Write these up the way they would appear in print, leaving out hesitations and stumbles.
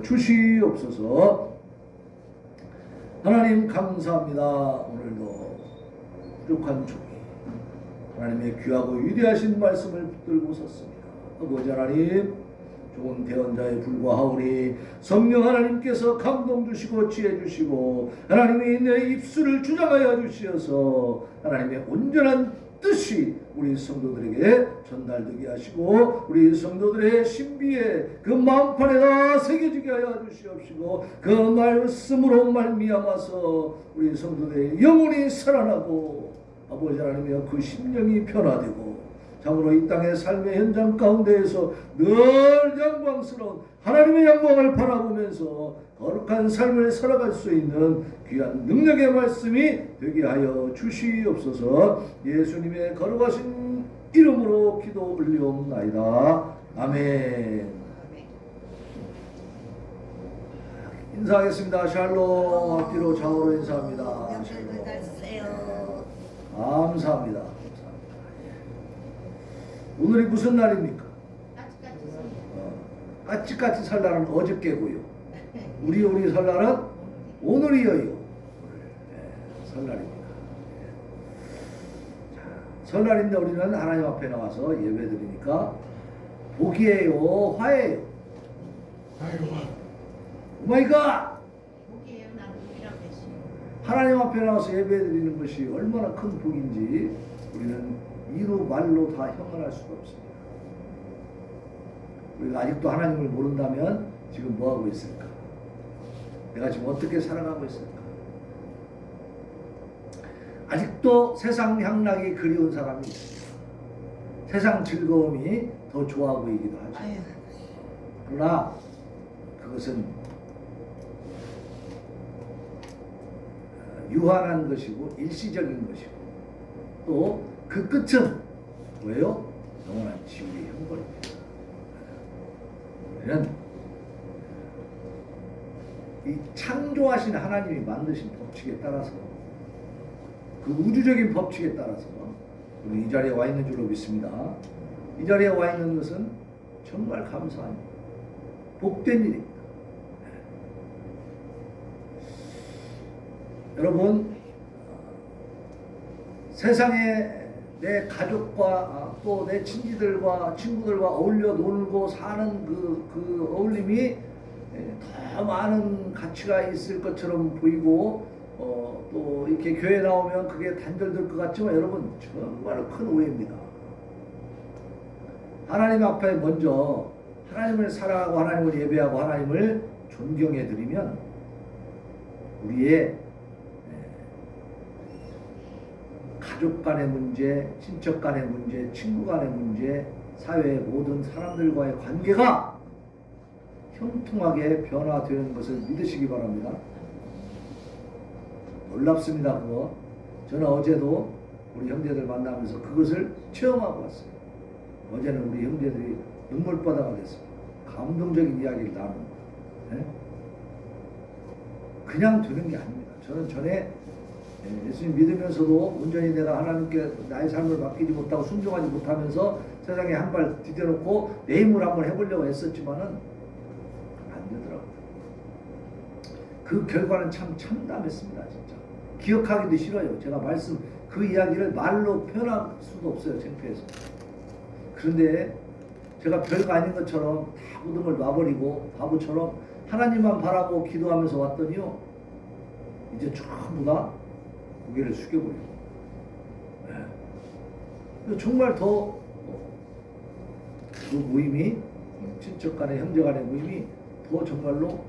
주시옵소서. 하나님 감사합니다. 오늘도 부족한 종이 하나님의 귀하고 위대하신 말씀을 붙들고 섰습니다. 아버지 하나님, 좋은 대언자에 불과하오니 성령 하나님께서 감동 주시고 지혜 주시고 하나님이 내 입술을 주장하여 주시어서 하나님의 온전한 뜻이 우리 성도들에게 전달되게 하시고 우리 성도들의 신비에 그 마음판에다 새겨지게 하여 주시옵시고 그 말씀으로 말미암아서 우리 성도들의 영혼이 살아나고 아버지 하나님이여 그 심령이 변화되고 참으로 이 땅의 삶의 현장 가운데에서 늘 영광스러운 하나님의 영광을 바라보면서 거룩한 삶을 살아갈 수 있는 귀한 능력의 말씀이 되게 하여 주시옵소서. 예수님의 거룩하신 이름으로 기도 올리옵나이다. 아멘. 인사하겠습니다. 샬롬. 앞뒤로 좌우로 인사합니다. 감사합니다. 오늘이 무슨 날입니까? 까치까치 설날은 어저께고요. 우리 설날은 오늘이에요. 설날입니다. 자, 설날인데 우리는 하나님 앞에 나와서 예배드리니까 복이에요, 화예요? 오마이갓! 하나님 앞에 나와서 예배드리는 것이 얼마나 큰 복인지 우리는 이로 말로 다 형언할 수가 없습니다. 우리가 아직도 하나님을 모른다면 지금 뭐하고 있을까? 내가 지금 어떻게 살아가고 있을까? 아직도 세상 향락이 그리운 사람이 있습니다. 세상 즐거움이 더 좋아 보이기도 하죠. 그러나 그것은 유한한 것이고 일시적인 것이고 또 그 끝은 뭐예요? 영원한 지옥의 형벌입니다. 우리는 이 창조하신 하나님이 만드신 법칙에 따라서 그 우주적인 법칙에 따라서 우리 이 자리에 와 있는 줄로 믿습니다. 이 자리에 와 있는 것은 정말 감사한 복된 일입니다. 여러분, 세상에 내 가족과 또 내 친지들과 친구들과 어울려 놀고 사는 그 어울림이 더 많은 가치가 있을 것처럼 보이고 또 이렇게 교회 나오면 그게 단절될 것 같지만 여러분 정말 큰 오해입니다. 하나님 앞에 먼저 하나님을 사랑하고 하나님을 예배하고 하나님을 존경해 드리면 우리의 가족 간의 문제, 친척 간의 문제, 친구 간의 문제, 사회의 모든 사람들과의 관계가 형통하게 변화되는 것을 믿으시기 바랍니다. 놀랍습니다. 그거. 저는 어제도 우리 형제들 만나면서 그것을 체험하고 왔어요. 어제는 우리 형제들이 눈물바다가 됐습니다. 감동적인 이야기를 나누는 거예요. 그냥 되는 게 아닙니다. 저는 전에 예수님 믿으면서도 온전히 내가 하나님께 나의 삶을 맡기지 못하고 순종하지 못하면서 세상에 한 발 디뎌놓고 내 힘으로 한번 해보려고 했었지만은 안 되더라고요. 그 결과는 참 참담했습니다. 진짜 기억하기도 싫어요. 제가 말씀 그 이야기를 말로 표현할 수도 없어요. 창피해서. 그런데 제가 별거 아닌 것처럼 다 모든 걸 놔버리고 바보처럼 하나님만 바라고 기도하면서 왔더니요, 이제 전부 다 고개를 숙여버리고, 정말 더 그 모임이, 친척 간의 형제 간의 모임이 더 정말로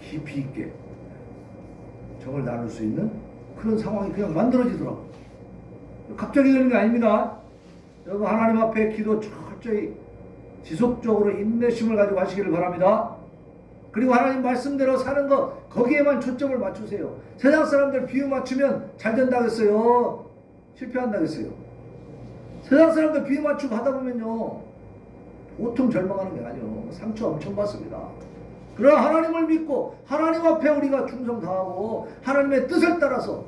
깊이 있게 정을 나눌 수 있는 그런 상황이 그냥 만들어지더라고요. 갑자기 되는 게 아닙니다. 여러분, 하나님 앞에 기도 철저히 지속적으로 인내심을 가지고 하시기를 바랍니다. 그리고 하나님 말씀대로 사는 것, 거기에만 초점을 맞추세요. 세상 사람들 비유 맞추면 잘 된다겠어요? 실패한다겠어요? 세상 사람들 비유 맞추고 하다 보면요, 보통 절망하는 게 아니에요. 상처 엄청 받습니다. 그러나 하나님을 믿고 하나님 앞에 우리가 충성 다하고 하나님의 뜻을 따라서,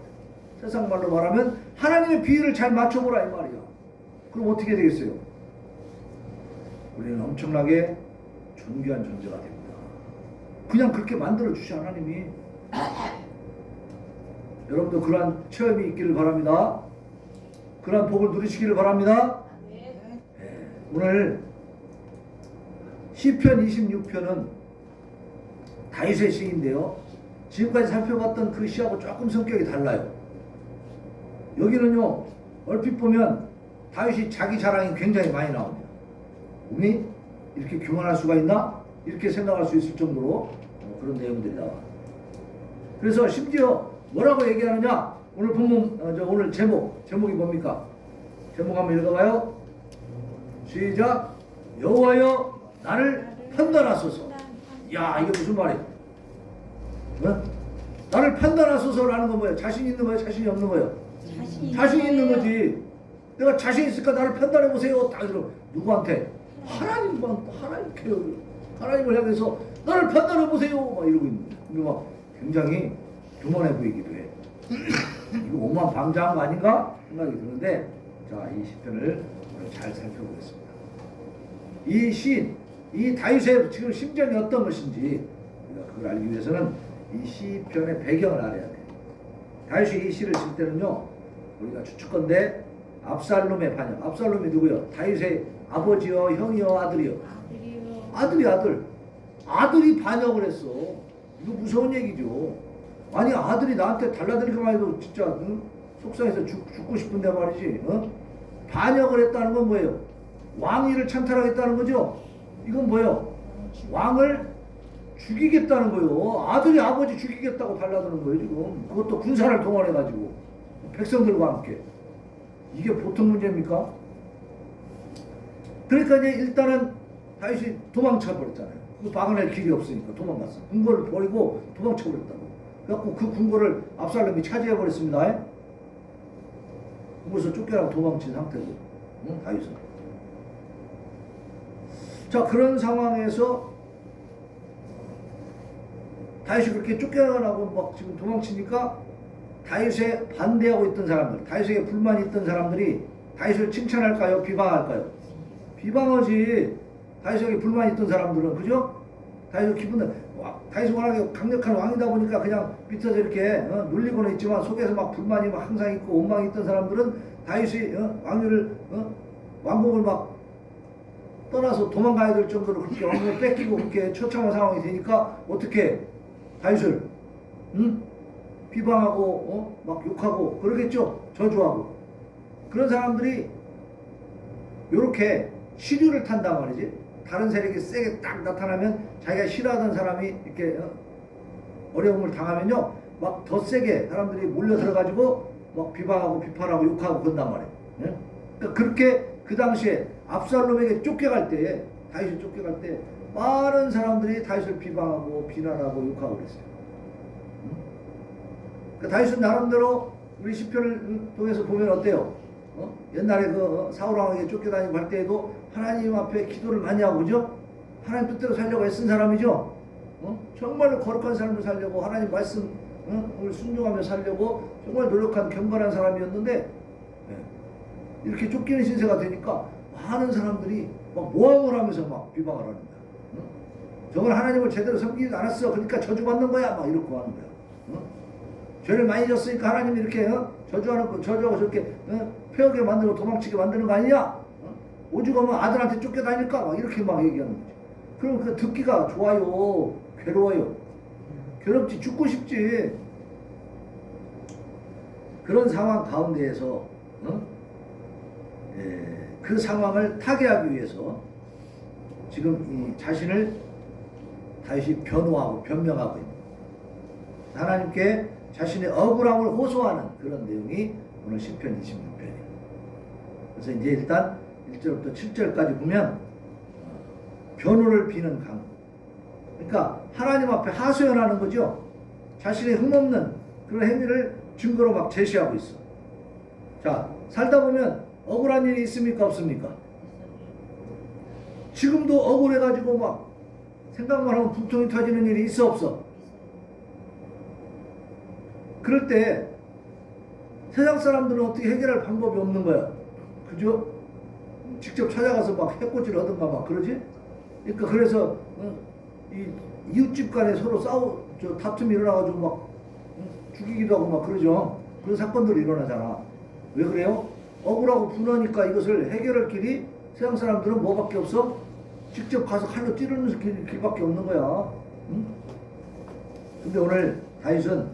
세상 말로 말하면 하나님의 비유를 잘 맞춰보라 이 말이야. 그럼 어떻게 되겠어요? 우리는 엄청나게 존귀한 존재가 됩니다. 그냥 그렇게 만들어 주시 하나님이. 여러분도 그러한 체험이 있기를 바랍니다. 그러한 복을 누리시기를 바랍니다. 오늘 시편 26편은 다윗의 시인데요. 지금까지 살펴봤던 그 시하고 조금 성격이 달라요. 여기는요, 얼핏 보면 다윗이 자기 자랑이 굉장히 많이 나옵니다. 우리 이렇게 교만할 수가 있나? 이렇게 생각할 수 있을 정도로 그런 내용들이 나와. 그래서 심지어 뭐라고 얘기하느냐? 오늘 본문, 오늘 제목이 뭡니까? 제목 한번 읽어봐요. 시작. 여호와여 나를 판단하소서. 야, 이게 무슨 말이야? 어? 나를 판단하소서라는 건 뭐예요? 자신 있는 거예요? 자신이 없는 거예요? 자신 있는 거지. 내가 자신 있으니까 나를 판단해 보세요. 딱 이러고 누구한테? 하나님을 향해서 나를 판단해 보세요. 막 이러고 있는 거예요. 근데 막 굉장히 교만해 보이기도 해. 이거 오만 방자한 거 아닌가 생각이 드는데, 자, 이 시편을 오늘 잘 살펴보겠습니다. 이 시인, 이 다윗의 지금 심정이 어떤 것인지 우리가 그걸 알기 위해서는 이 시편의 배경을 알아야 돼요. 다윗이 이 시를 쓸 때는요, 우리가 추측건데 압살롬의 반역. 압살롬이 누구요? 다윗의 아버지요, 형이요, 아들이요? 아들이요. 아들이 반역을 했어. 이거 무서운 얘기죠. 아니, 아들이 나한테 달라들기만 해도 진짜 속상해서 죽고 싶은데 말이지. 반역을 했다는 건 뭐예요? 왕위를 찬탈하겠다는 거죠. 이건 뭐예요? 왕을 죽이겠다는 거예요. 아들이 아버지 죽이겠다고 달라드는 거예요, 지금. 그것도 군사를 동원해가지고 백성들과 함께. 이게 보통 문제입니까? 그러니까 이제 일단은 다윗이 도망쳐 버렸잖아요. 그 방어낼 길이 없으니까 도망갔어. 궁궐을 버리고 도망쳐 버렸다고. 그래갖고 그 궁궐을 압살롬이 차지해 버렸습니다. 궁궐에서 쫓겨나고 도망친 상태고, 다윗은. 자, 그런 상황에서 다윗이 그렇게 쫓겨나고 막 지금 도망치니까 다윗에 반대하고 있던 사람들, 다윗에게 불만이 있던 사람들이 다윗을 칭찬할까요? 비방할까요? 비방하지. 다윗에게 불만이 있던 사람들은, 그죠? 다윗의 기분은, 다윗이 워낙에 강력한 왕이다 보니까 그냥 밑에서 이렇게 눌리고는 있지만 속에서 막 불만이 막 항상 있고 원망이 있던 사람들은 다윗이 왕위를 왕국을 막 떠나서 도망가야 될 정도로 그렇게 왕국을 뺏기고 그렇게 처참한 상황이 되니까 어떻게 다윗을 비방하고 막 욕하고 그러겠죠. 저주하고. 그런 사람들이 요렇게 시류를 탄단 말이지. 다른 세력이 세게 딱 나타나면 자기가 싫어하던 사람이 이렇게 어려움을 당하면요, 막 더 세게 사람들이 몰려 들어가지고 막 비방하고 비판하고 욕하고 그런단 말이에요. 예? 그러니까 그렇게 그 당시에 압살롬에게 쫓겨갈 때, 다윗이 쫓겨갈 때 많은 사람들이 다윗을 비방하고 비난하고 욕하고 그랬어요. 그러니까 다윗은 나름대로 우리 시편을 통해서 보면 어때요? 옛날에 그 사울 왕에게 쫓겨다니고 할 때에도 하나님 앞에 기도를 많이 하고, 그죠? 하나님 뜻대로 살려고 애쓴 사람이죠? 정말 거룩한 삶을 살려고 하나님 말씀을 순종하며 살려고 정말 노력한 경건한 사람이었는데, 이렇게 쫓기는 신세가 되니까 많은 사람들이 막 모함을 하면서 막 비방을 하는 거야. 저건 하나님을 제대로 섬기지 않았어. 그러니까 저주받는 거야. 막 이렇게 하는 거야. 죄를 많이 졌으니까 하나님이 이렇게 저주하고 저렇게 폐하게 만들고 도망치게 만드는 거 아니냐? 오죽하면 아들한테 쫓겨다닐까? 막 이렇게 막 얘기하는 거지. 그럼 그 듣기가 좋아요? 괴로워요? 괴롭지. 죽고 싶지. 그런 상황 가운데에서 그 상황을 타개하기 위해서 지금 이 자신을 다윗이 변호하고 변명하고 있는, 하나님께 자신의 억울함을 호소하는 그런 내용이 오늘 시편 26편이에요. 그래서 이제 일단 1절부터 7절까지 보면 변호를 비는 강. 그러니까 하나님 앞에 하소연하는 거죠. 자신의 흠없는 그런 행위를 증거로 막 제시하고 있어. 자, 살다 보면 억울한 일이 있습니까? 없습니까? 지금도 억울해가지고 막 생각만 하면 분통이 터지는 일이 있어 없어? 그럴 때 세상 사람들은 어떻게 해결할 방법이 없는 거야. 그죠? 직접 찾아가서 막 해코지를 하든가 막 그러지? 그러니까 그래서 이 이웃집 간에 서로 다툼이 일어나가지고 막 죽이기도 하고 막 그러죠. 그런 사건들이 일어나잖아. 왜 그래요? 억울하고 분하니까 이것을 해결할 길이 세상 사람들은 뭐밖에 없어? 직접 가서 칼로 찌르는 길밖에 없는 거야. 응? 근데 오늘 다윗은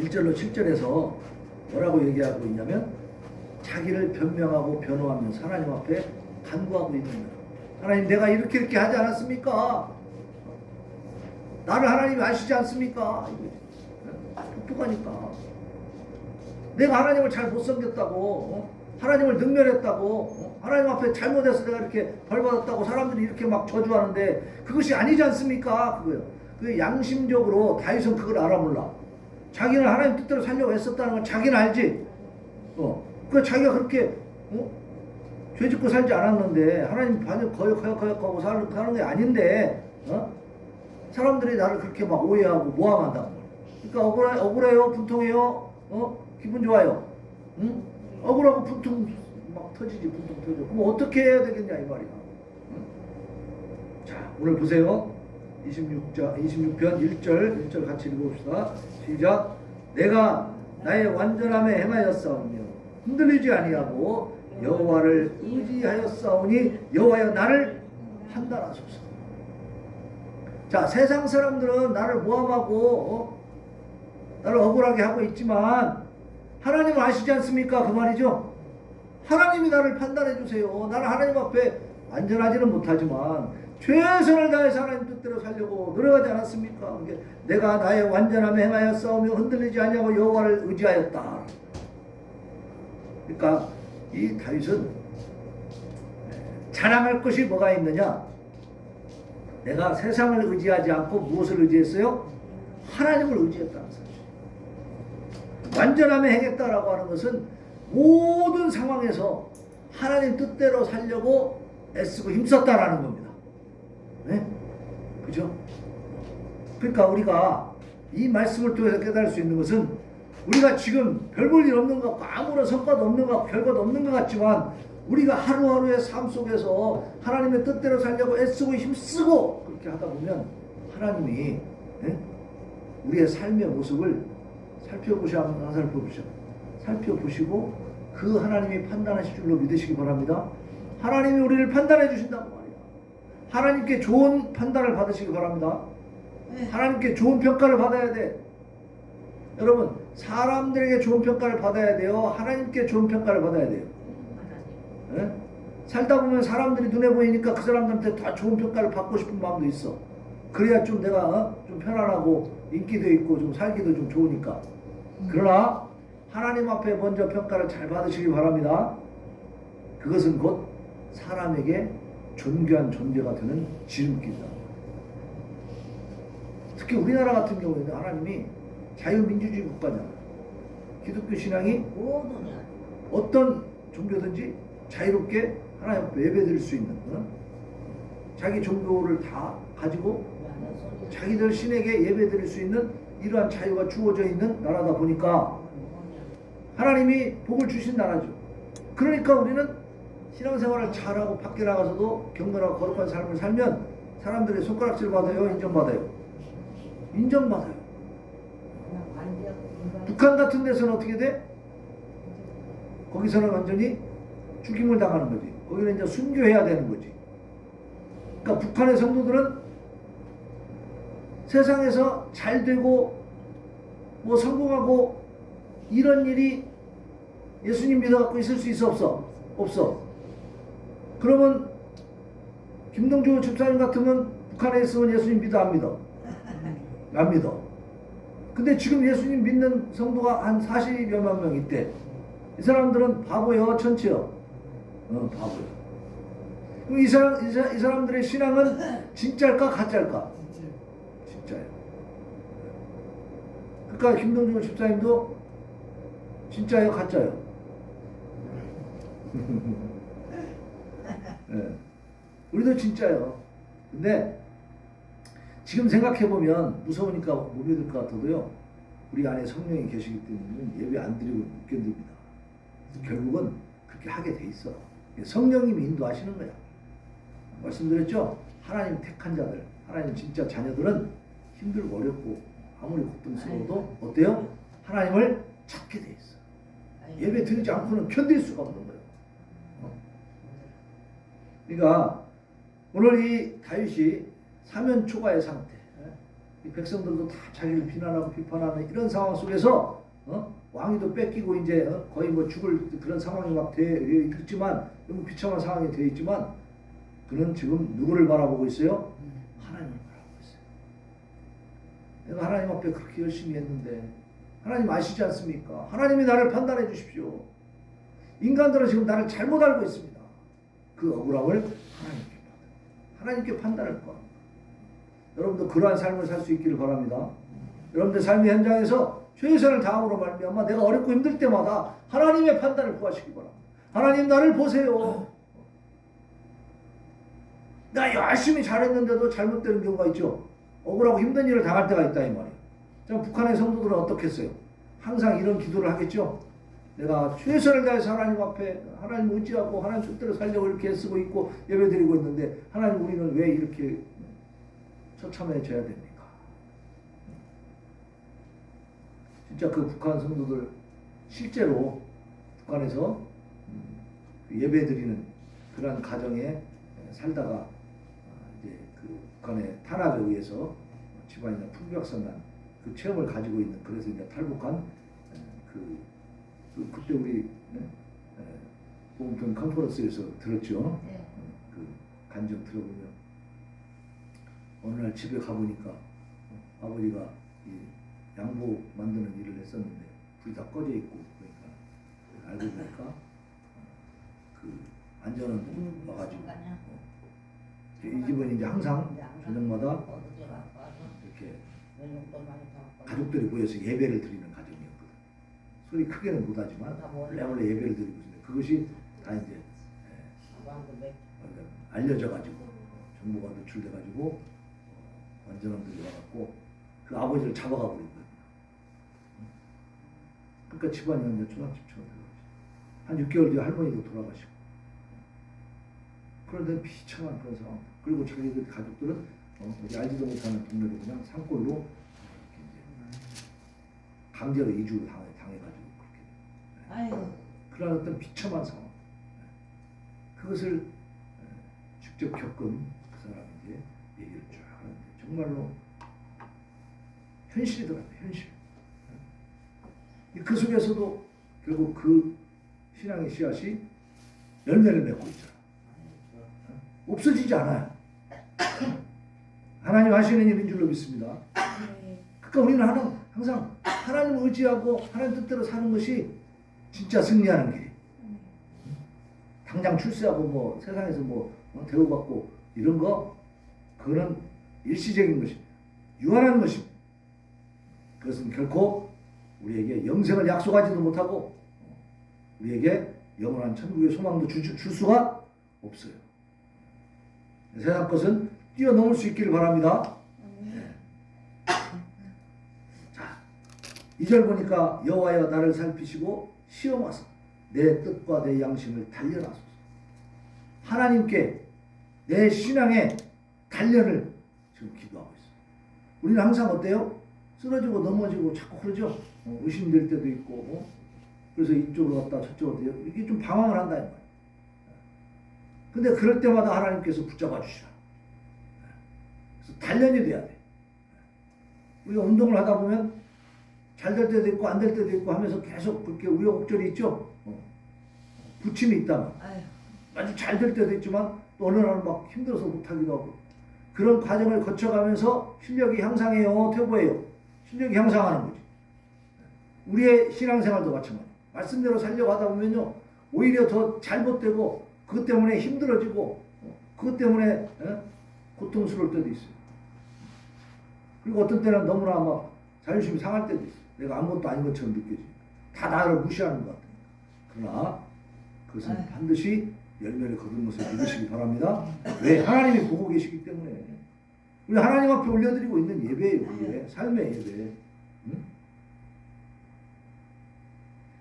1절로 7절에서 뭐라고 얘기하고 있냐면 자기를 변명하고 변호하면서 하나님 앞에 간구하고 있는 거야. 하나님, 내가 이렇게 하지 않았습니까? 나를 하나님이 아시지 않습니까? 똑똑하니까. 내가 하나님을 잘 못 섬겼다고, 하나님을 능멸했다고, 하나님 앞에 잘못해서 내가 이렇게 벌받았다고 사람들이 이렇게 막 저주하는데 그것이 아니지 않습니까? 그거요. 그 양심적으로 다윗은 그걸 알아 몰라. 자기는 하나님 뜻대로 살려고 했었다는 건 자기는 알지. 그 자기가 그렇게 죄짓고 살지 않았는데 하나님 반역 거역하고 사는 게 아닌데 사람들이 나를 그렇게 막 오해하고 모함한다는 거야. 그러니까 억울해요, 분통해요, 기분 좋아요. 응? 억울하고 분통 막 터지지, 분통 터져. 그럼 어떻게 해야 되겠냐 이 말이야. 응? 자, 오늘 보세요. 26편 1절 같이 읽어봅시다. 시작. 내가 나의 완전함에 행하였사오며 흔들리지 아니하고 여호와를 의지하였사오니 여호와여 나를 판단하소서. 자, 세상 사람들은 나를 모함하고 나를 억울하게 하고 있지만 하나님은 아시지 않습니까? 그 말이죠. 하나님이 나를 판단해 주세요. 나는 하나님 앞에 완전하지는 못하지만 최선을 다해서 하나님 뜻대로 살려고 노력하지 않았습니까? 내가 나의 완전함에 행하였사오며 흔들리지 아니하고 여호와를 의지하였다. 그러니까 이 다윗은 자랑할 것이 뭐가 있느냐? 내가 세상을 의지하지 않고 무엇을 의지했어요? 하나님을 의지했다는 사실. 완전함에 행했다라고 하는 것은 모든 상황에서 하나님 뜻대로 살려고 애쓰고 힘썼다라는 겁니다. 네? 그죠? 그러니까 우리가 이 말씀을 통해서 깨달을 수 있는 것은 우리가 지금 별 볼 일 없는 것 같고 아무런 성과도 없는 것 같고 별것도 없는 것 같지만 우리가 하루하루의 삶 속에서 하나님의 뜻대로 살려고 애쓰고 힘쓰고 그렇게 하다 보면 하나님이 우리의 삶의 모습을 살펴보시고 그 하나님이 판단하실 줄로 믿으시기 바랍니다. 하나님이 우리를 판단해 주신다고 말이야. 하나님께 좋은 판단을 받으시기 바랍니다. 하나님께 좋은 평가를 받아야 돼. 여러분, 사람들에게 좋은 평가를 받아야 돼요? 하나님께 좋은 평가를 받아야 돼요? 네? 살다 보면 사람들이 눈에 보이니까 그 사람들한테 다 좋은 평가를 받고 싶은 마음도 있어. 그래야 좀 내가 좀 편안하고 인기도 있고 좀 살기도 좀 좋으니까. 그러나 하나님 앞에 먼저 평가를 잘 받으시기 바랍니다. 그것은 곧 사람에게 존귀한 존재가 되는 지름길이다. 특히 우리나라 같은 경우에는 하나님이 자유민주주의 국가잖아. 기독교 신앙이 어떤 종교든지 자유롭게 하나님 앞에 예배드릴 수 있는 자기 종교를 다 가지고 자기들 신에게 예배드릴 수 있는 이러한 자유가 주어져 있는 나라다 보니까 하나님이 복을 주신 나라죠. 그러니까 우리는 신앙생활을 잘하고 밖에 나가서도 경건하고 거룩한 삶을 살면 사람들의 손가락질 받아요? 인정받아요? 인정받아요. 북한 같은 데서는 어떻게 돼? 거기서는 완전히 죽임을 당하는 거지. 거기는 이제 순교해야 되는 거지. 그러니까 북한의 성도들은 세상에서 잘 되고 뭐 성공하고 이런 일이 예수님 믿어갖고 있을 수 있어 없어? 없어. 그러면 김동주 집사님 같으면 북한에 있으면 예수님 믿어 안 믿어? 안 믿어. 근데 지금 예수님 믿는 성도가 한 40여만 명 있대. 이 사람들은 바보요, 천치요? 바보요. 그럼 이 사람들의 신앙은 진짜일까, 가짜일까? 진짜예요. 그러니까 김동준 집사님도 진짜예요, 가짜예요? 네. 우리도 진짜예요. 근데 지금 생각해보면 무서우니까 못 믿을 것 같아도요, 우리 안에 성령이 계시기 때문에 예배 안 드리고 못 견딥니다. 결국은 그렇게 하게 돼 있어. 성령님이 인도하시는 거야. 말씀드렸죠? 하나님 택한 자들. 하나님 진짜 자녀들은 힘들고 어렵고 아무리 고통스러워도 어때요? 하나님을 찾게 돼 있어. 예배 드리지 않고는 견딜 수가 없는 거예요. 그러니까 오늘 이 다윗이 사면 초과의 상태, 이 백성들도 다 자기를 비난하고 비판하는 이런 상황 속에서 왕위도 뺏기고 이제 거의 뭐 죽을 그런 상황이 막 되어 있지만, 너무 비참한 상황이 되어 있지만, 그는 지금 누구를 바라보고 있어요? 하나님을 바라보고 있어요. 내가 하나님 앞에 그렇게 열심히 했는데 하나님 아시지 않습니까? 하나님이 나를 판단해 주십시오. 인간들은 지금 나를 잘못 알고 있습니다. 그 억울함을 하나님께 판단할 거야. 여러분도 그러한 삶을 살 수 있기를 바랍니다. 여러분들 삶의 현장에서 최선을 다함으로 말미암아 내가 어렵고 힘들 때마다 하나님의 판단을 구하시기 바랍니다. 하나님 나를 보세요. 나 열심히 잘했는데도 잘못되는 경우가 있죠. 억울하고 힘든 일을 당할 때가 있다 이 말이에요. 자, 북한의 성도들은 어떻게 했어요? 항상 이런 기도를 하겠죠. 내가 최선을 다해서 하나님 앞에 하나님 의지하고 하나님 뜻대로 살려고 이렇게 애쓰고 있고 예배드리고 있는데, 하나님 우리는 왜 이렇게 처참해져야 됩니까? 진짜 그 북한 성도들 실제로 북한에서 예배드리는 그런 가정에 살다가 이제 그 북한의 탄압에 의해서 집안이나 풍비박산난 그 체험을 가지고 있는, 그래서 이제 탈북한 그때 우리 보험편 컨퍼런스에서 들었죠. 그 간증 들어보면 어느 날 집에 가보니까 아버지가 이 양보 만드는 일을 했었는데 불이 다 꺼져 있고, 그러니까 알고 보니까 그 안전은 와가지고 이 집은 이제 항상 저녁마다 이렇게 가족들이 모여서 예배를 드리는 가정이었거든. 소리 크게는 못하지만 원래 예배를 드리고 있는데, 그것이 다 이제 알려져가지고 정보가 노출돼가지고 원전원들이 와갖고 그 아버지를 잡아가 버린 거예요. 그러니까 집안이 완전 초상집처럼 돼가지고 한 6개월 뒤에 할머니도 돌아가시고, 그런데 비참한 그런 상황. 그리고 자기들 가족들은 어디 알지도 못하는 동네로 그냥 산골로 이렇게 이제 강제로 이주를 당해가지고 그렇게. 그런 어떤 비참한 상황. 그것을 직접 겪은 그 사람이 이제 얘기를 쭉 하는데, 정말로 현실이더라고요. 현실. 그 속에서도 결국 그 신앙의 씨앗이 열매를 맺고 있잖아. 없어지지 않아요. 하나님 하시는 일인 줄로 믿습니다. 그러니까 우리는 항상 하나님을 의지하고 하나님 뜻대로 사는 것이 진짜 승리하는 길이에요. 당장 출세하고 뭐 세상에서 뭐 대우받고 이런 거, 그거는 일시적인 것입니다. 유한한 것입니다. 그것은 결코 우리에게 영생을 약속하지도 못하고 우리에게 영원한 천국의 소망도 줄 수가 없어요. 세상 것은 뛰어넘을 수 있기를 바랍니다. 네. 자, 2절 보니까 여호와여 나를 살피시고 시험하사 내 뜻과 내 양심을 단련하소서. 하나님께 내 신앙의 단련을 지금 기도하고 있어요. 우리는 항상 어때요? 쓰러지고 넘어지고 자꾸 그러죠. 의심될 때도 있고, 그래서 이쪽으로 갔다 저쪽으로 갔다 이렇게 좀 방황을 한다 이 말이에요. 근데 그럴 때마다 하나님께서 붙잡아 주시라. 그래서 단련이 돼야 돼. 우리가 운동을 하다 보면 잘 될 때도 있고 안 될 때도 있고 하면서 계속 그렇게 우여곡절이 있죠. 부침이 있다면 아주 잘 될 때도 있지만 또 어느 날은 막 힘들어서 못하기도 하고, 그런 과정을 거쳐가면서 실력이 향상해요, 퇴보해요? 실력이 향상하는 거지. 우리의 신앙생활도 마찬가지예요. 말씀대로 살려고 하다 보면요, 오히려 더 잘못되고 그것 때문에 힘들어지고 그것 때문에 고통스러울 때도 있어요. 그리고 어떤 때는 너무나 막 자존심이 상할 때도 있어요. 내가 아무것도 아닌 것처럼 느껴지고 다 나를 무시하는 것 같아요. 그러나 그것은 반드시 열매를 거둔 것을 믿으시기 바랍니다. 왜? 하나님이 보고 계시기 때문에. 우리 하나님 앞에 올려드리고 있는 예배예요. 우리의 삶의 예배. 응?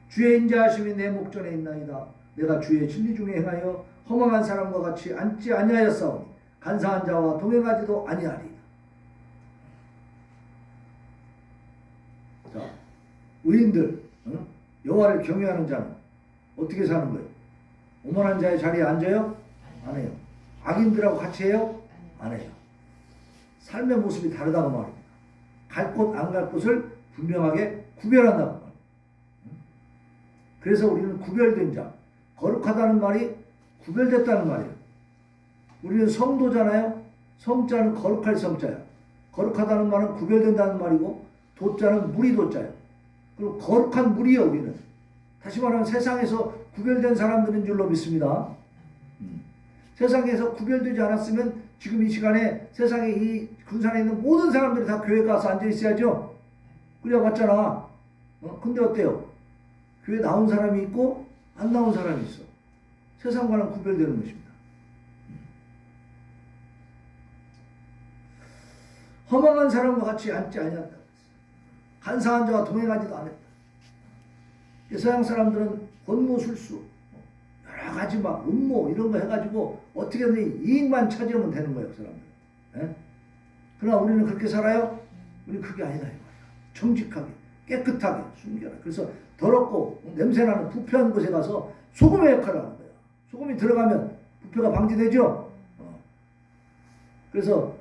주의 인자하심이 내 목전에 있나이다. 내가 주의 진리 중에 행하여 허망한 사람과 같이 앉지 아니하였사오니 간사한 자와 동행하지도 아니하리이다. 자, 의인들, 여호와를 경외하는 자는 어떻게 사는 거예요? 오만한 자의 자리에 앉아요? 안 해요. 악인들하고 같이 해요? 안 해요. 삶의 모습이 다르다고 말합니다. 갈 곳, 안 갈 곳을 분명하게 구별한다고 말합니다. 그래서 우리는 구별된 자, 거룩하다는 말이 구별됐다는 말이에요. 우리는 성도잖아요. 성자는 거룩할 성자야. 거룩하다는 말은 구별된다는 말이고, 도자는 무리 도자예요. 그리고 거룩한 무리예요, 우리는. 다시 말하면 세상에서 구별된 사람들인 줄로 믿습니다. 세상에서 구별되지 않았으면 지금 이 시간에 세상에 이 군산에 있는 모든 사람들이 다 교회 가서 앉아 있어야죠. 그래 맞잖아. 근데 어때요? 교회 나온 사람이 있고 안 나온 사람이 있어. 세상과는 구별되는 것입니다. 허망한 사람과 같이 앉지 아니었다. 간사한 자와 동행하지도 않았다. 세상 사람들은 권모술수 여러 가지 막 음모 이런 거 해가지고 어떻게든 이익만 찾으면 되는 거예요, 그 사람들. 예? 그러나 우리는 그렇게 살아요? 우리는 그게 아니다 이 말이야. 정직하게, 깨끗하게 숨겨라. 그래서 더럽고 냄새나는 부패한 곳에 가서 소금의 역할을 하는 거야. 소금이 들어가면 부패가 방지되죠. 그래서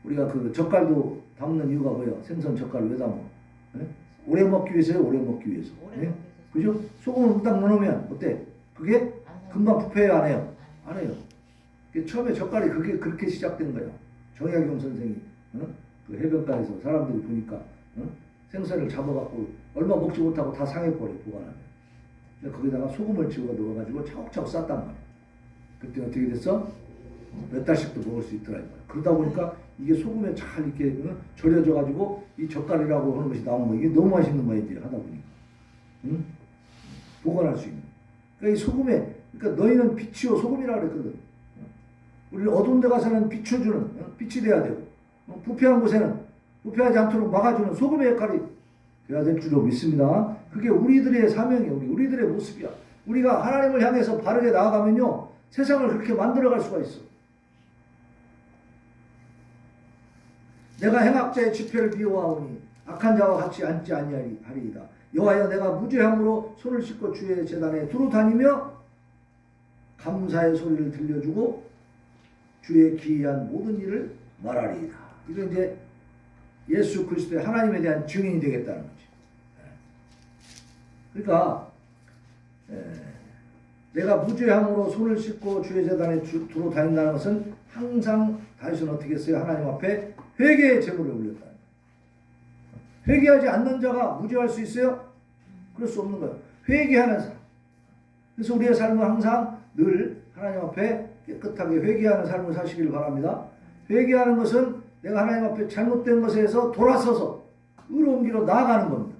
우리가 그 젓갈도 담는 이유가 뭐예요? 생선 젓갈을 왜 담아? 예? 오래 먹기 위해서요. 오래 먹기 위해서. 예? 그죠? 소금을 딱 넣어놓으면 어때? 그게 금방 부패해요, 안 해요? 안 해요. 처음에 젓갈이 그게 그렇게 시작된 거예요. 정약용 선생이 그 해변가에서 사람들이 보니까 생선을 잡아갖고 얼마 먹지 못하고 다 상해버려 보관하면. 거기다가 소금을 집어 넣어가지고 차곡차곡 쌌단 말이야. 그때 어떻게 됐어? 몇 달씩도 먹을 수 있더라. 그러다 보니까 이게 소금에 잘 이렇게 절여져가지고 이 젓갈이라고 하는 것이 나온 거야. 이게 너무 맛있는 거야 이제 하다 보니까. 보관할 수 있는. 그러니까 이 소금에, 그러니까 너희는 빛이요 소금이라 그랬거든. 우리 어두운 데 가서는 비춰주는, 빛이 돼야 되고, 부패한 곳에는 부패하지 않도록 막아주는 소금의 역할이 돼야 될 줄로 믿습니다. 그게 우리들의 사명이에요. 우리들의 모습이야. 우리가 하나님을 향해서 바르게 나아가면요, 세상을 그렇게 만들어갈 수가 있어. 내가 행악자의 지표를 비호하오니 악한 자와 같이 앉지 아니하리이다. 여호와여 내가 무죄함으로 손을 씻고 주의 제단에 두루 다니며 감사의 소리를 들려주고 주의 기이한 모든 일을 말하리이다. 이거 이제 예수 그리스도의 하나님에 대한 증인이 되겠다는 거지. 그러니까 내가 무죄함으로 손을 씻고 주의 제단에 두루 다닌다는 것은 항상 다윗은 어떻게 했어요? 하나님 앞에 회개의 제물을 올렸다는 거예요. 회개하지 않는 자가 무죄할 수 있어요? 그럴 수 없는 거예요. 회개하는 사람. 그래서 우리의 삶은 항상 늘 하나님 앞에 깨끗하게 회개하는 삶을 사시길 바랍니다. 회개하는 것은 내가 하나님 앞에 잘못된 것에서 돌아서서 의로운 길로 나아가는 겁니다.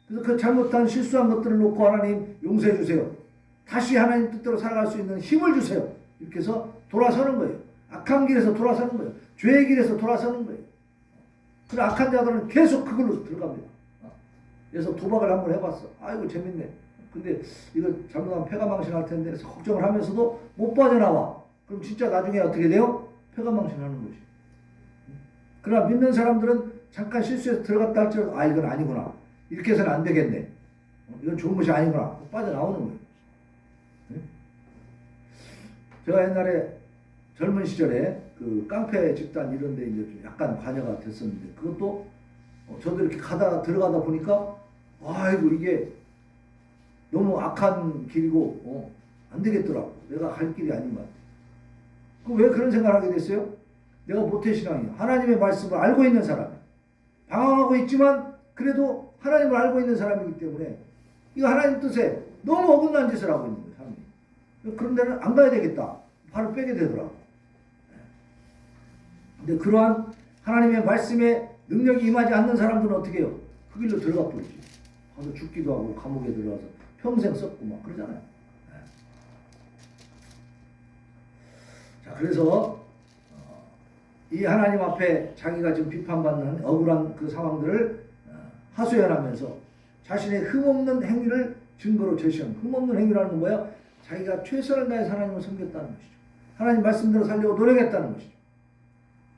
그래서 그 잘못한 실수한 것들을 놓고 하나님 용서해 주세요. 다시 하나님 뜻대로 살아갈 수 있는 힘을 주세요. 이렇게 해서 돌아서는 거예요. 악한 길에서 돌아서는 거예요. 죄의 길에서 돌아서는 거예요. 그래 악한 자들은 계속 그걸로 들어갑니다. 그래서 도박을 한번 해봤어. 아이고 재밌네. 근데 이거 잘못하면 패가 망신할 텐데 그래서 걱정을 하면서도 못 빠져나와. 그럼 진짜 나중에 어떻게 돼요? 패가 망신하는 것이. 그러나 믿는 사람들은 잠깐 실수해서 들어갔다 할지라도 아 이건 아니구나. 이렇게 해서는 안 되겠네. 이건 좋은 것이 아니구나. 빠져나오는 거예요. 제가 옛날에 젊은 시절에 그 깡패 집단 이런 데 이제 좀 약간 관여가 됐었는데 그것도 저도 이렇게 들어가다 보니까 아이고 이게 너무 악한 길이고 안 되겠더라고. 내가 갈 길이 아닌 것 같아. 그럼 왜 그런 생각을 하게 됐어요? 내가 모태신앙이야. 하나님의 말씀을 알고 있는 사람이야. 방황하고 있지만 그래도 하나님을 알고 있는 사람이기 때문에 이거 하나님 뜻에 너무 어긋난 짓을 하고 있는 거예요. 사람이. 그런 데는 안 가야 되겠다. 발을 빼게 되더라고. 근데 그러한 하나님의 말씀에 능력이 임하지 않는 사람들은 어떻게 해요? 그 길로 들어가 버리지. 가서 죽기도 하고 감옥에 들어가서 평생 썩고 막 그러잖아요. 자, 그래서 이 하나님 앞에 자기가 지금 비판받는 억울한 그 상황들을 하소연하면서 자신의 흠없는 행위를 증거로 제시하는 흠없는 행위라는 건 뭐야? 자기가 최선을 다해서 하나님을 섬겼다는 것이죠. 하나님 말씀대로 살려고 노력했다는 것이죠.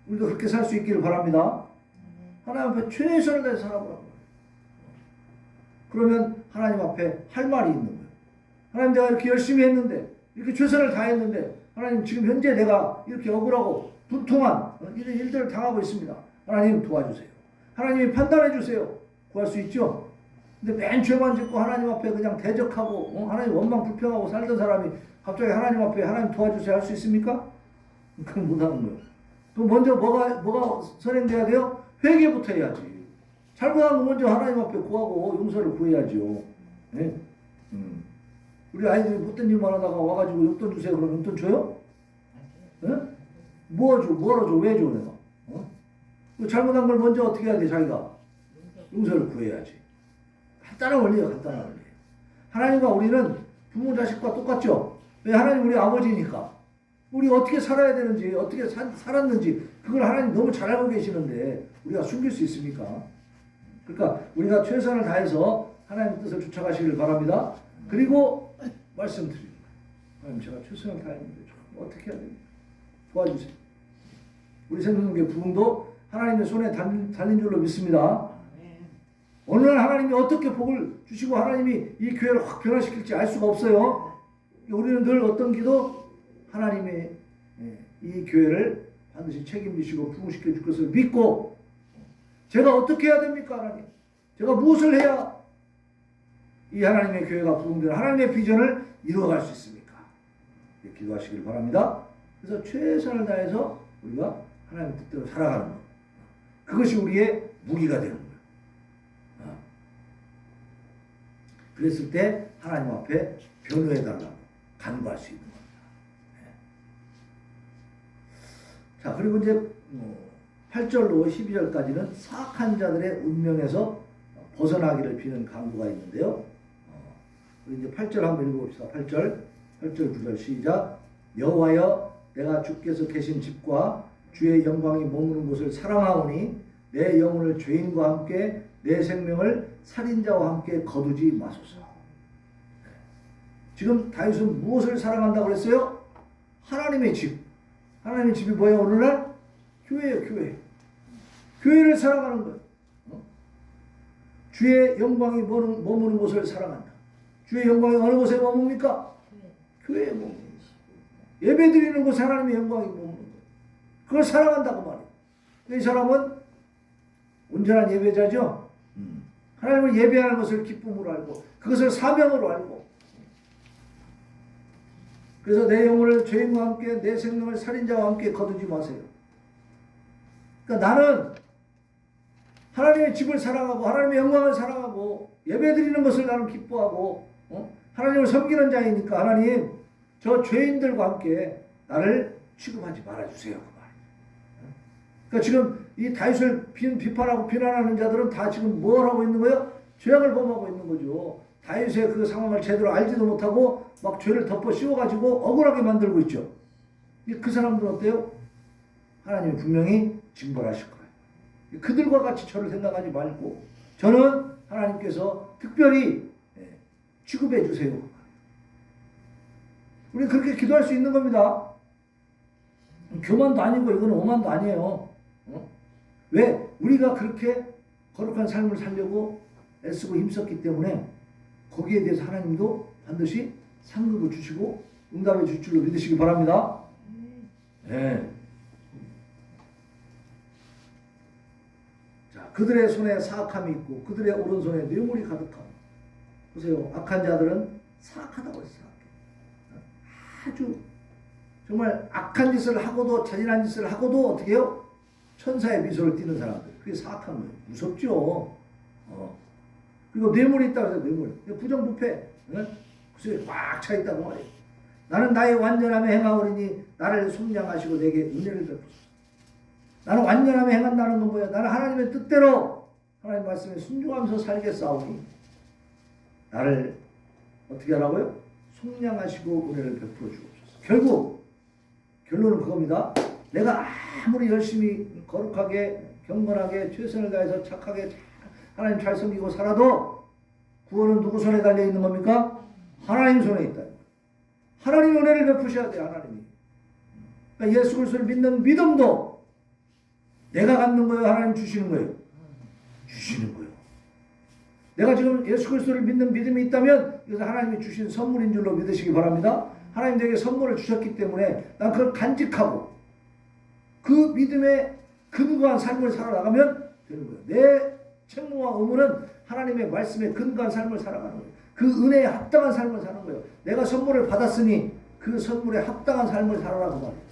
우리도 그렇게 살 수 있기를 바랍니다. 하나님 앞에 최선을 다해 살아보라는 거예요. 그러면 하나님 앞에 할 말이 있는 거예요. 하나님, 내가 이렇게 열심히 했는데, 이렇게 최선을 다했는데, 하나님 지금 현재 내가 이렇게 억울하고 분통한 이런 일들을 당하고 있습니다. 하나님 도와주세요. 하나님이 판단해 주세요. 구할 수 있죠? 근데 맨 죄만 짓고 하나님 앞에 그냥 대적하고 하나님 원망 불평하고 살던 사람이 갑자기 하나님 앞에 하나님 도와주세요 할 수 있습니까? 그건 못하는 거예요. 또 먼저 뭐가 선행돼야 돼요? 회개부터 해야지. 잘못한 거 먼저 하나님 앞에 구하고 용서를 구해야죠. 네? 우리 아이들이 못된 일만 하다가 와가지고 용돈 주세요 그러면 용돈 줘요? 네? 뭐 줘? 뭐로 줘? 왜 줘 내가? 잘못한 걸 먼저 어떻게 해야 돼 자기가? 용서를 구해야지. 간단한 원리예요. 간단한 원리. 하나님과 우리는 부모 자식과 똑같죠. 왜? 하나님 우리 아버지니까. 우리 어떻게 살아야 되는지 어떻게 살았는지 그걸 하나님 너무 잘 알고 계시는데 우리가 숨길 수 있습니까? 그러니까 우리가 최선을 다해서 하나님의 뜻을 쫓아가시길 바랍니다. 그리고 말씀드립니다. 하나님 제가 최선을 다했는데 어떻게 해야 됩니까? 도와주세요. 우리 생명교회 부흥도 하나님의 손에 달린 줄로 믿습니다. 어느 날 하나님이 어떻게 복을 주시고 하나님이 이 교회를 확 변화시킬지 알 수가 없어요. 우리는 늘 어떤 기도? 하나님의 이 교회를 반드시 책임지시고 부흥시켜 줄 것을 믿고 제가 어떻게 해야 됩니까 하나님? 제가 무엇을 해야 이 하나님의 교회가 부흥되는 하나님의 비전을 이루어갈 수 있습니까? 기도하시길 바랍니다. 그래서 최선을 다해서 우리가 하나님의 뜻대로 살아가는 것. 그것이 우리의 무기가 되는 거예요. 그랬을 때 하나님 앞에 변호해달라고 간구할 수 있는 겁니다. 자, 그리고 이제 8절로 12절까지는 사악한 자들의 운명에서 벗어나기를 비는 간구가 있는데요. 우리 이제 8절 한번 읽어봅시다. 8절 9절 시작. 여호와여, 내가 주께서 계신 집과 주의 영광이 머무는 곳을 사랑하오니 내 영혼을 죄인과 함께 내 생명을 살인자와 함께 거두지 마소서. 지금 다윗은 무엇을 사랑한다고 그랬어요? 하나님의 집. 하나님의 집이 뭐예요? 오늘날? 교회예요. 교회. 교회를 사랑하는 거예요. 주의 영광이 머무는 곳을 사랑한다. 주의 영광이 어느 곳에 머뭅니까? 교회에 머무는 곳. 예배 드리는 곳에 하나님의 영광이 머무는 거예요. 그걸 사랑한다고 말해요. 이 사람은 온전한 예배자죠. 하나님을 예배하는 것을 기쁨으로 알고 그것을 사명으로 알고 그래서 내 영혼을 죄인과 함께 내 생명을 살인자와 함께 거두지 마세요. 그러니까 나는 하나님의 집을 사랑하고 하나님의 영광을 사랑하고 예배드리는 것을 나는 기뻐하고 하나님을 섬기는 자이니까 하나님 저 죄인들과 함께 나를 취급하지 말아주세요. 그 말이에요. 그러니까 지금 이 다윗을 비판하고 비난하는 자들은 다 지금 뭘 하고 있는 거예요? 죄악을 범하고 있는 거죠. 다윗의 그 상황을 제대로 알지도 못하고 막 죄를 덮어 씌워가지고 억울하게 만들고 있죠. 그 사람들은 어때요? 하나님이 분명히 징벌하실 거예요. 그들과 같이 저를 생각하지 말고 저는 하나님께서 특별히 취급해 주세요. 우리 그렇게 기도할 수 있는 겁니다. 교만도 아니고 이거는 오만도 아니에요. 왜? 우리가 그렇게 거룩한 삶을 살려고 애쓰고 힘썼기 때문에 거기에 대해서 하나님도 반드시 상급을 주시고 응답해 줄 줄로 믿으시기 바랍니다. 네. 자, 그들의 손에 사악함이 있고 그들의 오른손에 뇌물이 가득함. 보세요. 악한 자들은 사악하다고 했어요. 아주 정말 악한 짓을 하고도 잔인한 짓을 하고도 어떻게 해요? 천사의 미소를 띠는 사람들. 그게 사악한 거예요. 무섭죠. 그리고 뇌물이 있다고 해서 뇌물. 부정부패. 그것이 꽉 차 있다고 말해요. 나는 나의 완전함에 행하오리니 나를 속량하시고 내게 은혜를 베푸소서. 나는 완전함에 행한다는 건 뭐야? 나는 하나님의 뜻대로 하나님 말씀에 순종하면서 살겠사오니 나를 어떻게 하라고요? 속량하시고 은혜를 베풀어 주옵소서. 결국 결론은 그겁니다. 내가 아무리 열심히 거룩하게 경건하게 최선을 다해서 착하게 하나님 잘 섬기고 살아도 구원은 누구 손에 달려 있는 겁니까? 하나님 손에 있다. 하나님 은혜를 베푸셔야 돼요. 하나님이. 그러니까 예수 그리스도를 믿는 믿음도 내가 갖는 거예요? 하나님 주시는 거예요? 주시는 거예요. 내가 지금 예수 그리스도를 믿는 믿음이 있다면 이것은 하나님이 주신 선물인 줄로 믿으시기 바랍니다. 하나님 내게 선물을 주셨기 때문에 난 그걸 간직하고 그 믿음에 근거한 삶을 살아나가면 되는 거예요. 내 책무와 의무는 하나님의 말씀에 근거한 삶을 살아가는 거예요. 그 은혜에 합당한 삶을 사는 거예요. 내가 선물을 받았으니 그 선물에 합당한 삶을 살아라고 말해요.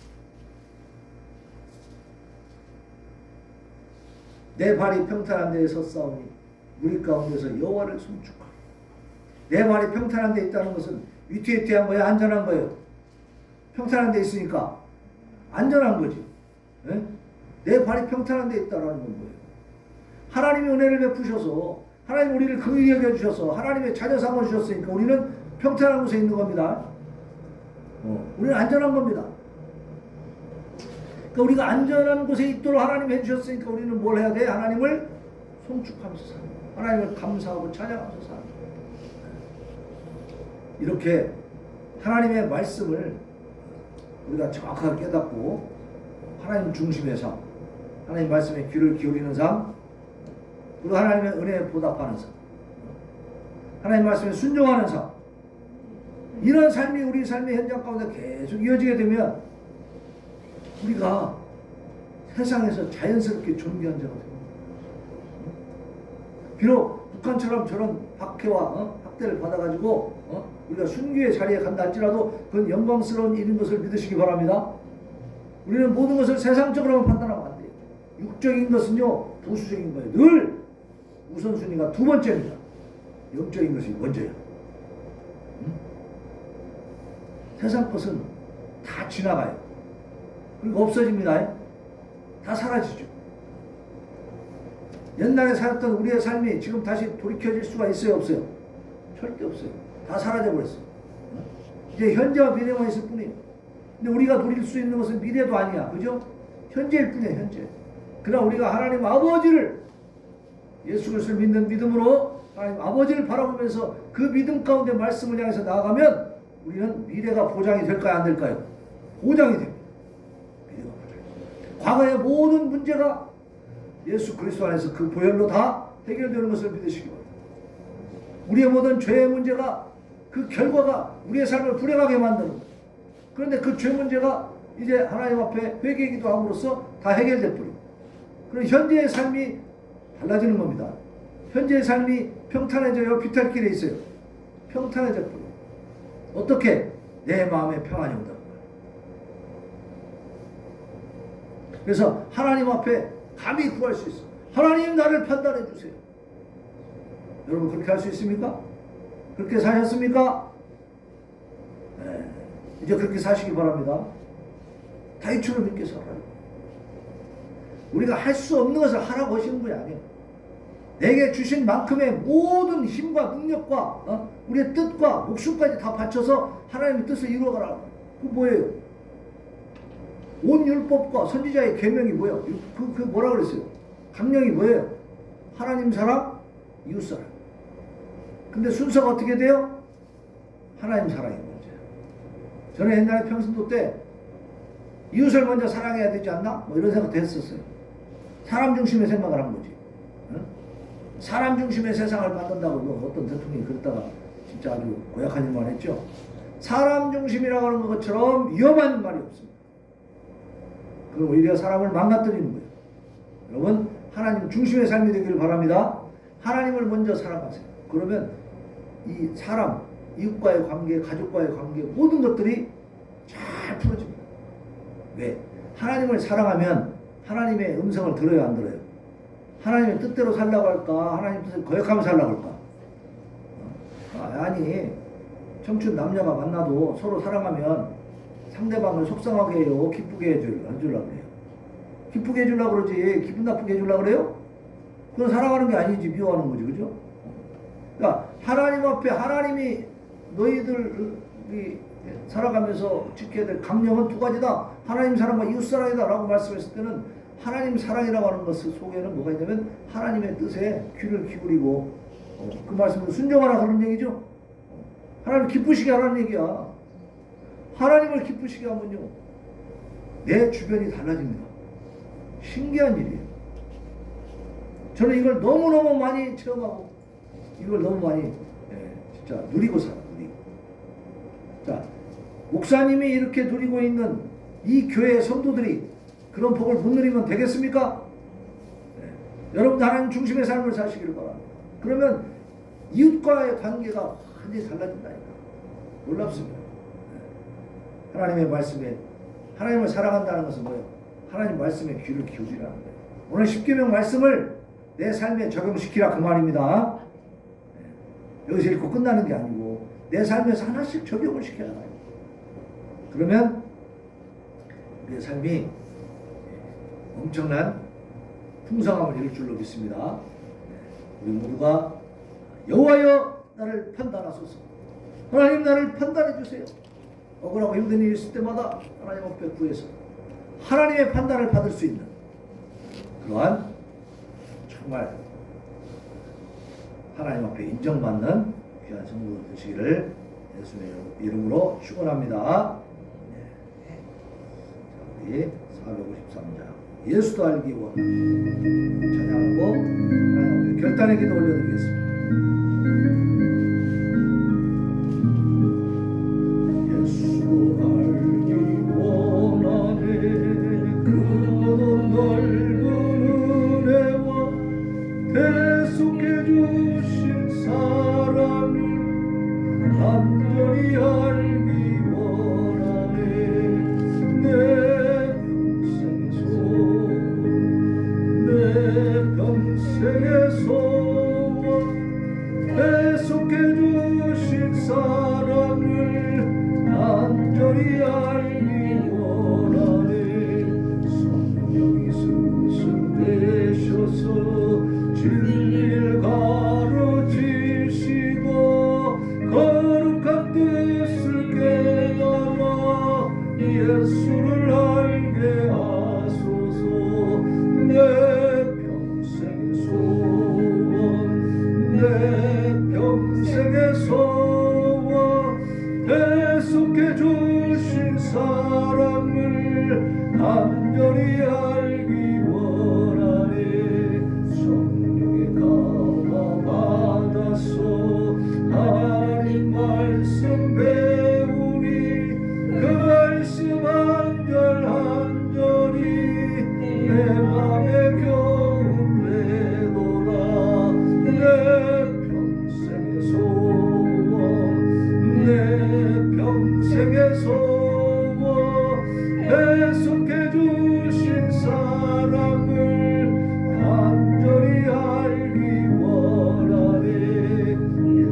내 발이 평탄한 데에 섰사오니 무리 가운데서 여호와를 송축하라. 내 발이 평탄한 데 있다는 것은 위태위태한 거예요? 안전한 거예요? 평탄한 데 있으니까 안전한 거지. 네? 내 발이 평탄한 데 있다라는 건 뭐예요? 하나님이 은혜를 베푸셔서 하나님 우리를 긍휼히 여겨주셔서 하나님의 자녀 삼아 주셨으니까 우리는 평탄한 곳에 있는 겁니다. 우리는 안전한 겁니다. 그러니까 우리가 안전한 곳에 있도록 하나님이 해주셨으니까 우리는 뭘 해야 돼? 하나님을 송축하면서 사는 거예요. 하나님을 감사하고 찬양하면서 사는 거예요. 이렇게 하나님의 말씀을 우리가 정확하게 깨닫고 하나님 중심의 삶, 하나님 말씀에 귀를 기울이는 삶, 그리고 하나님의 은혜에 보답하는 삶, 하나님 말씀에 순종하는 삶, 이런 삶이 우리 삶의 현장 가운데 계속 이어지게 되면 우리가 세상에서 자연스럽게 존귀한 자가 됩니다. 비록 북한처럼 저런 박해와 학대를 받아가지고 우리가 순교의 자리에 간다 할지라도 그건 영광스러운 일인 것을 믿으시기 바랍니다. 우리는 모든 것을 세상적으로만 판단하면 안 돼요. 육적인 것은요 부수적인 거예요. 늘 우선순위가 두 번째입니다. 영적인 것이 먼저야. 세상 것은 다 지나가요. 그리고 없어집니다. 다 사라지죠. 옛날에 살았던 우리의 삶이 지금 다시 돌이켜질 수가 있어요? 없어요? 절대 없어요. 다 사라져버렸어요. 이제 현재와 미래만 있을 뿐이에요. 근데 우리가 누릴 수 있는 것은 미래도 아니야. 그죠? 현재일 뿐이에요. 현재. 그러나 우리가 하나님 아버지를 예수 그리스도를 믿는 믿음으로 하나님 아버지를 바라보면서 그 믿음 가운데 말씀을 향해서 나아가면 우리는 미래가 보장이 될까요? 안 될까요? 보장이 됩니다. 미래가 보장이. 과거의 모든 문제가 예수 그리스도 안에서 그 보혈로 다 해결되는 것을 믿으시기 바랍니다. 우리의 모든 죄의 문제가 그 결과가 우리의 삶을 불행하게 만드는 거예요. 그런데 그 죄 문제가 이제 하나님 앞에 회개기도 함으로써 다 해결될 뿐입니다. 그럼 현재의 삶이 달라지는 겁니다. 현재의 삶이 평탄해져요? 비탈길에 있어요? 평탄해질 뿐입니다. 어떻게? 내 마음에 평안이 온다는 거예요. 그래서 하나님 앞에 감히 구할 수 있어요. 하나님 나를 판단해 주세요. 여러분 그렇게 할 수 있습니까? 그렇게 사셨습니까? 네. 이제 그렇게 사시기 바랍니다. 다윗처럼 믿게 살아요. 우리가 할 수 없는 것을 하라고 하시는 분이 아니에요. 내게 주신 만큼의 모든 힘과 능력과 우리의 뜻과 목숨까지 다 바쳐서 하나님의 뜻을 이루어가라. 그 뭐예요? 온 율법과 선지자의 계명이 뭐예요? 그 뭐라 그랬어요? 강령이 뭐예요? 하나님 사랑, 이웃 사랑. 근데 순서가 어떻게 돼요? 하나님 사랑이 먼저예요. 저는 옛날에 평신도 때 이웃을 먼저 사랑해야 되지 않나? 뭐 이런 생각도 했었어요. 사람 중심의 생각을 한 거지. 응? 사람 중심의 세상을 만든다고 뭐 어떤 대통령이 그랬다가 진짜 아주 고약한 일만 했죠. 사람 중심이라고 하는 것처럼 위험한 말이 없습니다. 그건 오히려 사람을 망가뜨리는 거예요. 여러분 하나님 중심의 삶이 되기를 바랍니다. 하나님을 먼저 사랑하세요. 그러면 이 사람, 이웃과의 관계, 가족과의 관계 모든 것들이 잘 풀어집니다. 왜? 하나님을 사랑하면 하나님의 음성을 들어요, 안 들어요? 하나님의 뜻대로 살라고 할까? 하나님 뜻을 거역하며 살라고 할까? 아니 청춘 남녀가 만나도 서로 사랑하면 상대방을 속상하게 해요? 기쁘게 해주려고 해요? 기쁘게 해주려고 그러지 기분 나쁘게 해주려고 그래요? 그건 사랑하는 게 아니지 미워하는 거지. 그죠? 그러니까 하나님 앞에 하나님이 너희들이 살아가면서 지켜야 될 강령은 두 가지다. 하나님 사랑과 이웃 사랑이다 라고 말씀했을 때는 하나님 사랑이라고 하는 것 속에는 뭐가 있냐면 하나님의 뜻에 귀를 기울이고 그 말씀을 순종하라 그런 얘기죠. 하나님을 기쁘시게 하라는 얘기야. 하나님을 기쁘시게 하면요 내 주변이 달라집니다. 신기한 일이에요. 저는 이걸 너무너무 많이 체험하고 이걸 너무 많이 진짜 누리고 살아요. 누리고. 자, 목사님이 이렇게 누리고 있는 이 교회 성도들이 그런 복을 못 누리면 되겠습니까? 여러분 하나님 중심의 삶을 사시기를 바랍니다. 그러면 이웃과의 관계가 완전히 달라진다니까. 놀랍습니다. 하나님의 말씀에 하나님을 사랑한다는 것은 뭐예요? 하나님 말씀에 귀를 기울이라는 거예요. 오늘 십계명 말씀을 내 삶에 적용시키라 그 말입니다. 여기서 읽고 끝나는 게 아니고 내 삶에서 하나씩 적용을 시켜야 해요. 그러면 우리의 삶이 엄청난 풍성함을 이룰 줄로 믿습니다. 우리 모두가 여호와여 나를 판단하소서. 하나님 나를 판단해 주세요. 억울하고 힘든 일이 있을 때마다 하나님 앞에 구해서 하나님의 판단을 받을 수 있는 그러한 정말 하나님 앞에 인정받는 귀한 성도 되시기를 예수의 이름으로 축원합니다. 우리 453장 예수도 알기 원하는 찬양하고 하나님 앞에 결단의 기도 올려드리겠습니다. 예수 알기 원하네 그 넓은 은혜와 대속해 주신 사랑을 간절히 알기 원하네 내 평생의 소원 대속해 주신 사랑을 간절히 알기 원하네 성령이 스승되셔서 진리를 가르치시고 거룩한 뜻을 깨달아 예수를 알게 하소서 내 평생의 소원 내 평생의 소원 대속해 주신 사랑을 간절히 알기 원하네 성령의 감화 받아서 하나님 말씀 배우니 그 말씀 한절 한절이 내 맘에 겨운 되도다 내 평생의 소원 내 평생의 소원 대속해 주신 사랑을 간절히 알기 원하네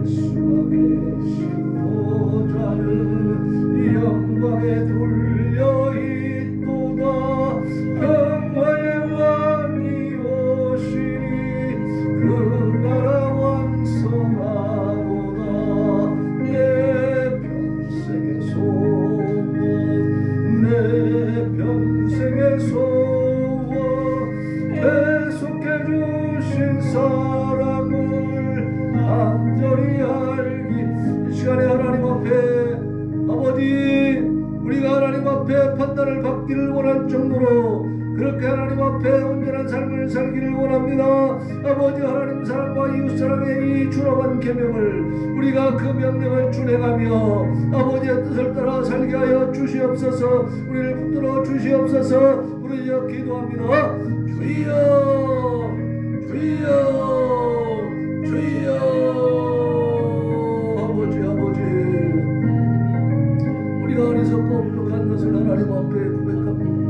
예수가 계신 보좌는 영광에 둘려 있도다 평화의 왕이 오시니 그 나라 완성하도다 내 평생의 소원 내 평생의 소원 대속해 주신 사랑을 간절히 알기 이 시간에 하나님 앞에 아버지 우리가 하나님 앞에 판단을 받기를 원할 정도로 그렇게 하나님 앞에 온전한 삶을 살기를 원합니다. 아버지 하나님 사랑과 이웃 사랑의 이 준엄한 계명을 우리가 그 명령을 준행하며 아버지의 뜻을 따라 살게 하여 주시옵소서. 우리를 붙들어 주시옵소서. 우리 기도합니다. 주여 주여 주여 아버지 우리가 어리석고 부족한 것을 하나님 앞에 고백합니다.